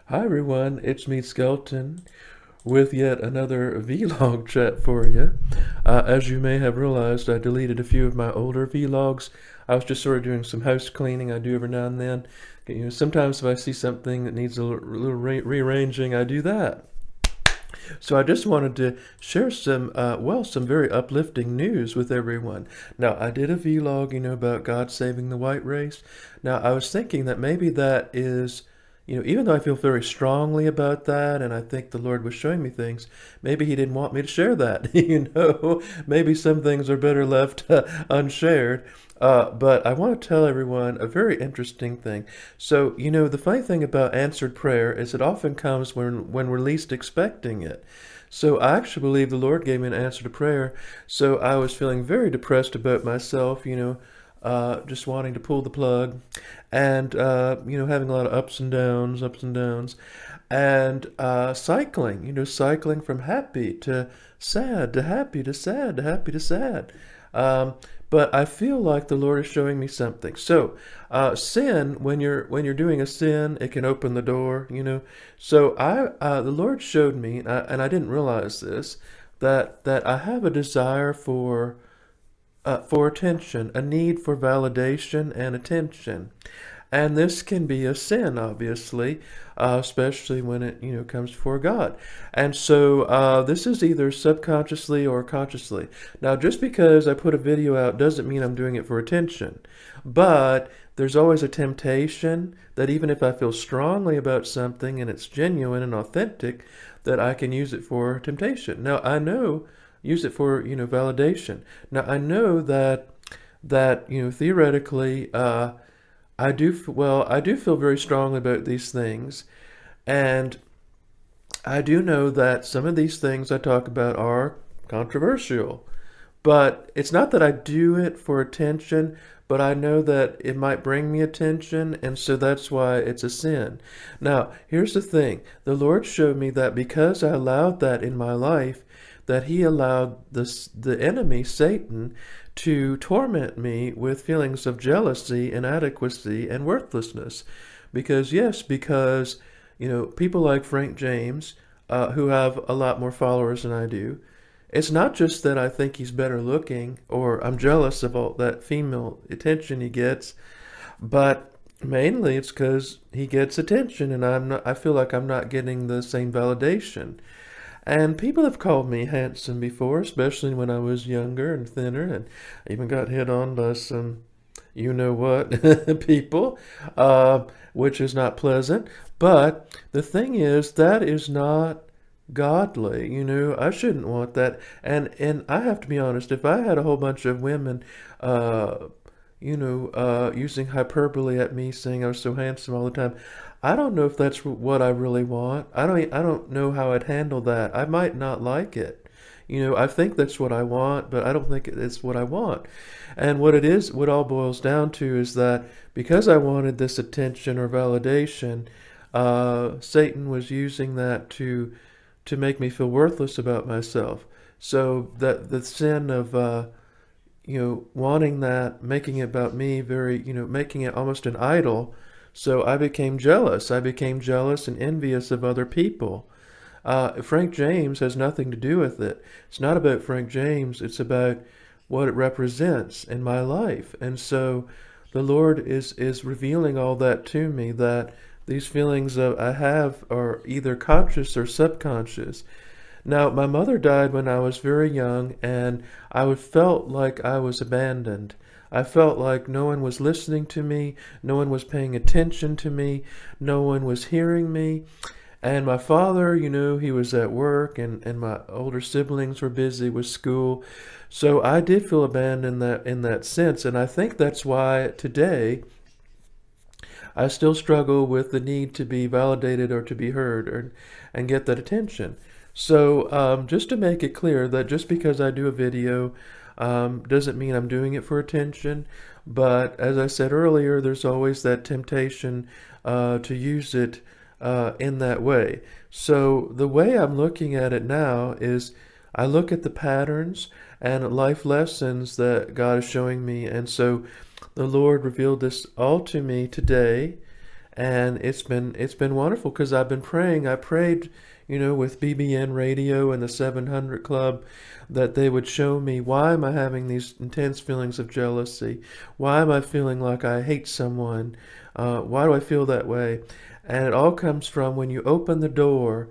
Hi everyone, it's me Skelton with yet another vlog chat for you. As you may have realized, I deleted a few of my older vlogs. I was just sort of doing some house cleaning I do every now and then. Sometimes if I see something that needs a little rearranging, I do that. So I just wanted to share some very uplifting news with everyone. Now, I did a vlog, about God saving the white race. Now, I was thinking that maybe that is, even though I feel very strongly about that, and I think the Lord was showing me things, maybe He didn't want me to share that. Maybe some things are better left unshared. But I want to tell everyone a very interesting thing. So, the funny thing about answered prayer is it often comes when we're least expecting it. So I actually believe the Lord gave me an answer to prayer. So I was feeling very depressed about myself, just wanting to pull the plug and, having a lot of ups and downs, and cycling, cycling from happy to sad to happy to sad to happy to sad. Um, but I feel like the Lord is showing me something. So, sin, when you're doing a sin, it can open the door. So the Lord showed me, and I didn't realize this, that I have a desire for attention, a need for validation and attention. And this can be a sin, obviously, especially when it, comes before God. And so this is either subconsciously or consciously. Now, just because I put a video out doesn't mean I'm doing it for attention. But there's always a temptation that even if I feel strongly about something and it's genuine and authentic, that I can use it for temptation. Now, I know use it for validation. Now I know that theoretically I do feel very strongly about these things, and I do know that some of these things I talk about are controversial. But it's not that I do it for attention, but I know that it might bring me attention, and so that's why it's a sin. Now, here's the thing. The Lord showed me that because I allowed that in my life, that He allowed the enemy, Satan, to torment me with feelings of jealousy, inadequacy, and worthlessness. Because people like Frank James, who have a lot more followers than I do, it's not just that I think he's better looking or I'm jealous of all that female attention he gets, but mainly it's because he gets attention and I feel like I'm not getting the same validation. And people have called me handsome before, especially when I was younger and thinner, and I even got hit on by some you know what people, which is not pleasant. But the thing is, that is not godly. I shouldn't want that. And I have to be honest, if I had a whole bunch of women, using hyperbole at me, saying I was so handsome all the time, I don't know if that's what I really want. I don't know how I'd handle that. I might not like it. I think that's what I want, but I don't think it's what I want. And what all boils down to is that because I wanted this attention or validation, Satan was using that to make me feel worthless about myself. So that the sin of wanting that, making it about me, making it almost an idol. So I became jealous. I became jealous and envious of other people. Frank James has nothing to do with it. It's not about Frank James. It's about what it represents in my life. And so the Lord is revealing all that to me, that these feelings I have are either conscious or subconscious. Now, my mother died when I was very young, and I felt like I was abandoned. I felt like no one was listening to me, no one was paying attention to me, no one was hearing me. And my father, he was at work, and my older siblings were busy with school. So I did feel abandoned in that sense, and I think that's why today I still struggle with the need to be validated or to be heard and get that attention. So just to make it clear that just because I do a video doesn't mean I'm doing it for attention. But as I said earlier, there's always that temptation to use it in that way. So the way I'm looking at it now is I look at the patterns and life lessons that God is showing me. And so the Lord revealed this all to me today. and it's been wonderful because I've been praying. I prayed, with BBN Radio and the 700 Club, that they would show me, why am I having these intense feelings of jealousy? Why am I feeling like I hate someone? Why do I feel that way? And it all comes from when you open the door.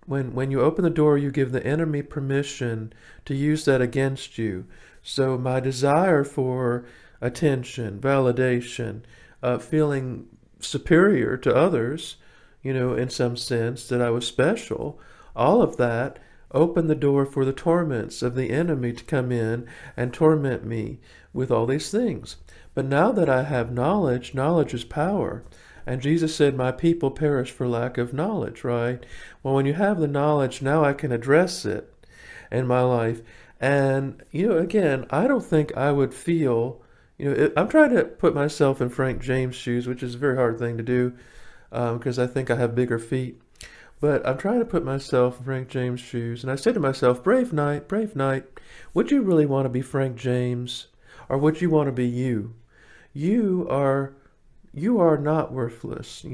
When you open the door, you give the enemy permission to use that against you. So my desire for attention, validation, feeling superior to others, in some sense, that I was special, all of that opened the door for the torments of the enemy to come in and torment me with all these things. But now that I have knowledge, knowledge is power. And Jesus said, my people perish for lack of knowledge, right? Well, when you have the knowledge, now I can address it in my life. And, again, I don't think I would feel, I'm trying to put myself in Frank James' shoes, which is a very hard thing to do because I think I have bigger feet. But I'm trying to put myself in Frank James' shoes. And I said to myself, brave knight, would you really want to be Frank James? Or would you want to be you? You are not worthless.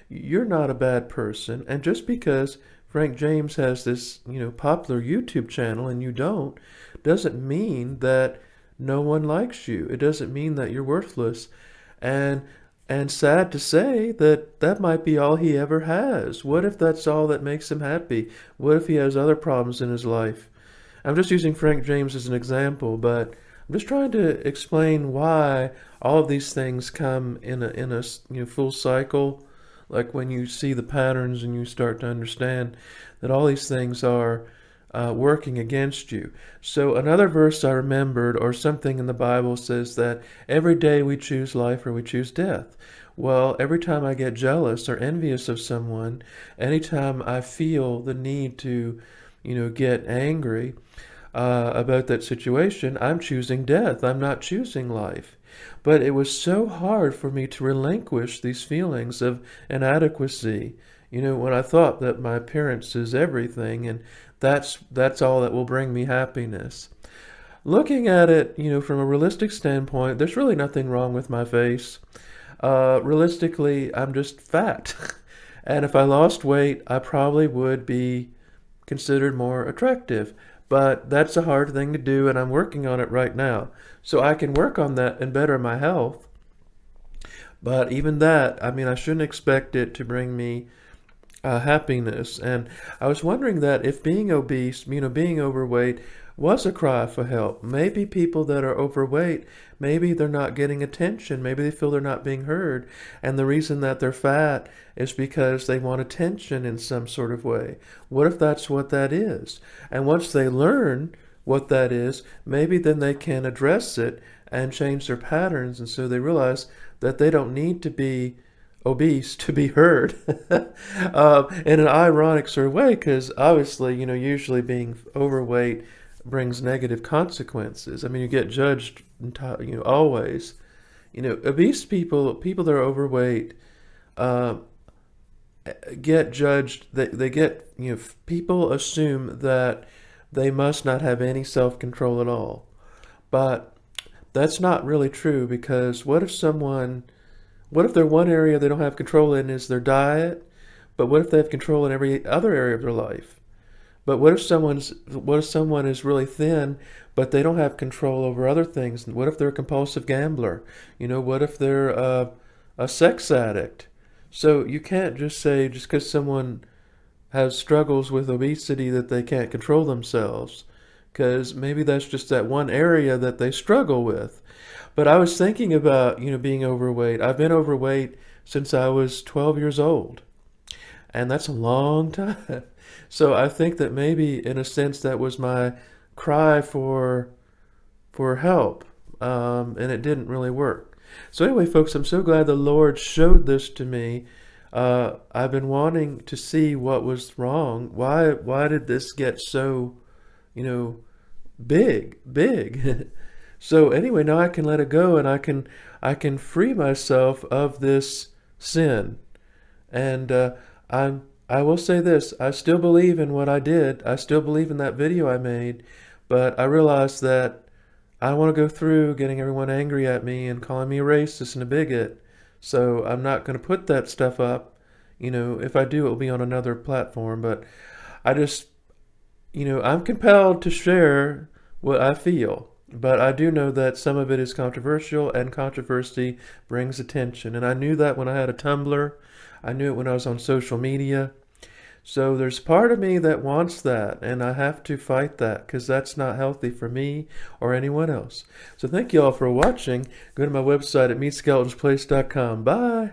You're not a bad person. And just because Frank James has this, popular YouTube channel and you don't, doesn't mean that no one likes you. It doesn't mean that you're worthless. And sad to say that might be all he ever has. What if that's all that makes him happy? What if he has other problems in his life? I'm just using Frank James as an example, but I'm just trying to explain why all of these things come in a full cycle. Like when you see the patterns and you start to understand that all these things are working against you. So another verse I remembered, or something in the Bible, says that every day we choose life or we choose death. Well, every time I get jealous or envious of someone, anytime I feel the need to, get angry about that situation, I'm choosing death. I'm not choosing life. But it was so hard for me to relinquish these feelings of inadequacy, when I thought that my appearance is everything and that's all that will bring me happiness. Looking at it, from a realistic standpoint, there's really nothing wrong with my face. Realistically, I'm just fat. And if I lost weight, I probably would be considered more attractive. But that's a hard thing to do, and I'm working on it right now. So I can work on that and better my health. But even that, I shouldn't expect it to bring me happiness. And I was wondering that if being obese, being overweight, was a cry for help. Maybe people that are overweight, maybe they're not getting attention. Maybe they feel they're not being heard. And the reason that they're fat is because they want attention in some sort of way. What if that's what that is? And once they learn what that is, maybe then they can address it and change their patterns. And so they realize that they don't need to be obese to be heard in an ironic sort of way, because obviously, usually being overweight brings negative consequences. You get judged, always. Obese people that are overweight, get judged. They get, people assume that they must not have any self-control at all. But that's not really true, because what if their one area they don't have control in is their diet, but what if they have control in every other area of their life? But what if someone is really thin, but they don't have control over other things? What if they're a compulsive gambler? What if they're a sex addict? So you can't just say just because someone has struggles with obesity that they can't control themselves, because maybe that's just that one area that they struggle with. But I was thinking about, being overweight. I've been overweight since I was 12 years old. And that's a long time. So I think that maybe, in a sense, that was my cry for help. And it didn't really work. So anyway, folks, I'm so glad the Lord showed this to me. I've been wanting to see what was wrong. Why did this get so, big? So anyway, now I can let it go, and I can free myself of this sin. And I will say this: I still believe in what I did. I still believe in that video I made, but I realized that I want to go through getting everyone angry at me and calling me a racist and a bigot. So I'm not going to put that stuff up. You know, if I do, it'll be on another platform. But I just, I'm compelled to share what I feel. But I do know that some of it is controversial, and controversy brings attention. And I knew that when I had a Tumblr. I knew it when I was on social media. So there's part of me that wants that, and I have to fight that because that's not healthy for me or anyone else. So thank you all for watching. Go to my website at meadskeletonsplace.com. Bye.